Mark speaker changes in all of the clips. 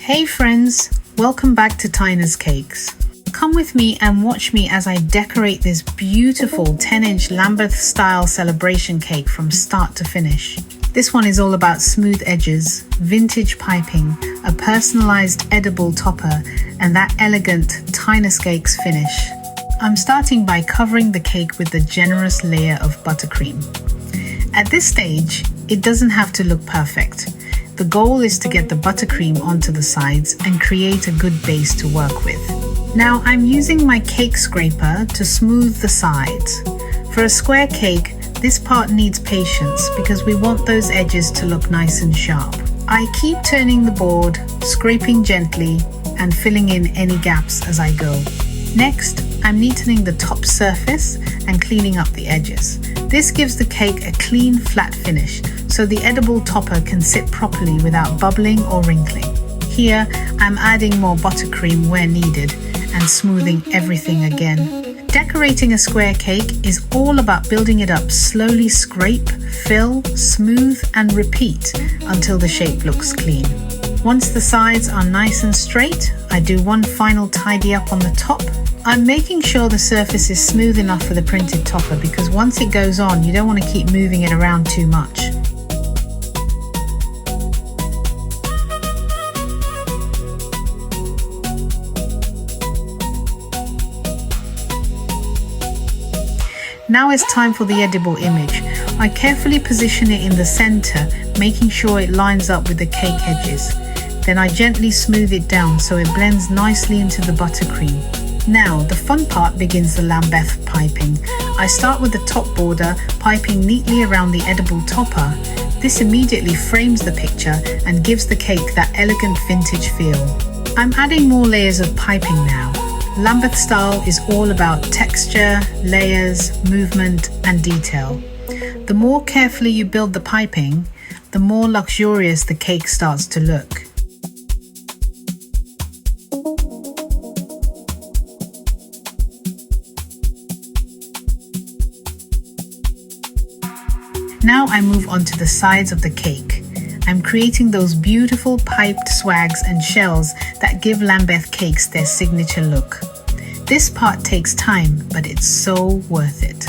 Speaker 1: Hey friends, welcome back to Tyna's Cakes. Come with me and watch me as I decorate this beautiful 10-inch Lambeth-style celebration cake from start to finish. This one is all about smooth edges, vintage piping, a personalized edible topper, and that elegant Tyna Cakes finish. I'm starting by covering the cake with a generous layer of buttercream. At this stage, it doesn't have to look perfect. The goal is to get the buttercream onto the sides and create a good base to work with. Now I'm using my cake scraper to smooth the sides. For a square cake, this part needs patience because we want those edges to look nice and sharp. I keep turning the board, scraping gently and filling in any gaps as I go. Next, I'm neatening the top surface and cleaning up the edges. This gives the cake a clean, flat finish, so the edible topper can sit properly without bubbling or wrinkling. Here, I'm adding more buttercream where needed and smoothing everything again. Decorating a square cake is all about building it up slowly. Scrape, fill, smooth and repeat until the shape looks clean. Once the sides are nice and straight, I do one final tidy up on the top. I'm making sure the surface is smooth enough for the printed topper because once it goes on, you don't want to keep moving it around too much. Now it's time for the edible image. I carefully position it in the center, making sure it lines up with the cake edges. Then I gently smooth it down so it blends nicely into the buttercream. Now, the fun part begins: the Lambeth piping. I start with the top border, piping neatly around the edible topper. This immediately frames the picture and gives the cake that elegant vintage feel. I'm adding more layers of piping now. Lambeth style is all about texture, layers, movement, and detail. The more carefully you build the piping, the more luxurious the cake starts to look. Now I move on to the sides of the cake. I'm creating those beautiful piped swags and shells that give Lambeth cakes their signature look. This part takes time, but it's so worth it.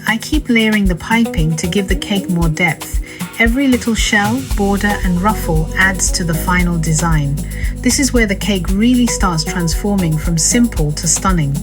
Speaker 1: I keep layering the piping to give the cake more depth. Every little shell, border and ruffle adds to the final design. This is where the cake really starts transforming from simple to stunning.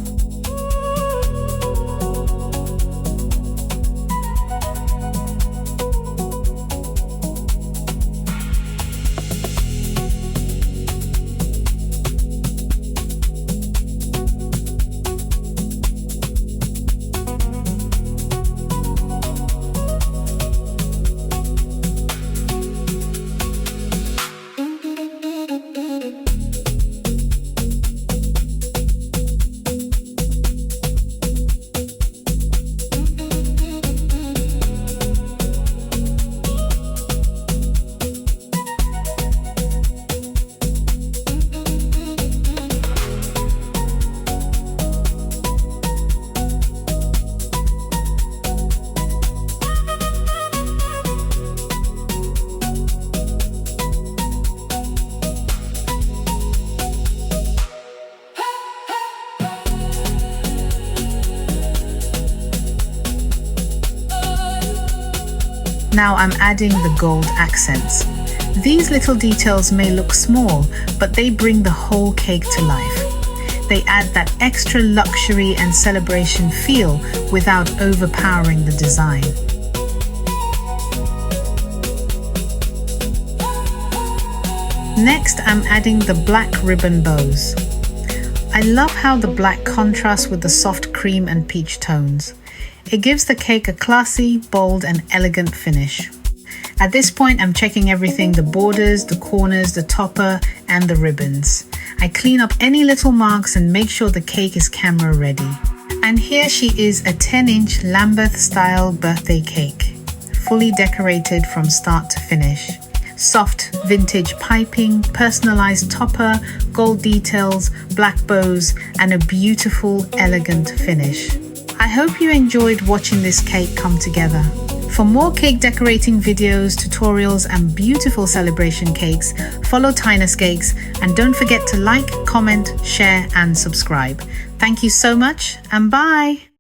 Speaker 1: Now I'm adding the gold accents. These little details may look small, but they bring the whole cake to life. They add that extra luxury and celebration feel without overpowering the design. Next, I'm adding the black ribbon bows. I love how the black contrasts with the soft cream and peach tones. It gives the cake a classy, bold and elegant finish. At this point, I'm checking everything: the borders, the corners, the topper and the ribbons. I clean up any little marks and make sure the cake is camera ready. And here she is, a 10-inch Lambeth-style birthday cake, fully decorated from start to finish. Soft vintage piping, personalized topper, gold details, black bows and a beautiful, elegant finish. I hope you enjoyed watching this cake come together. For more cake decorating videos, tutorials, and beautiful celebration cakes, follow Tyna's Cakes, and don't forget to like, comment, share, and subscribe. Thank you so much, and bye!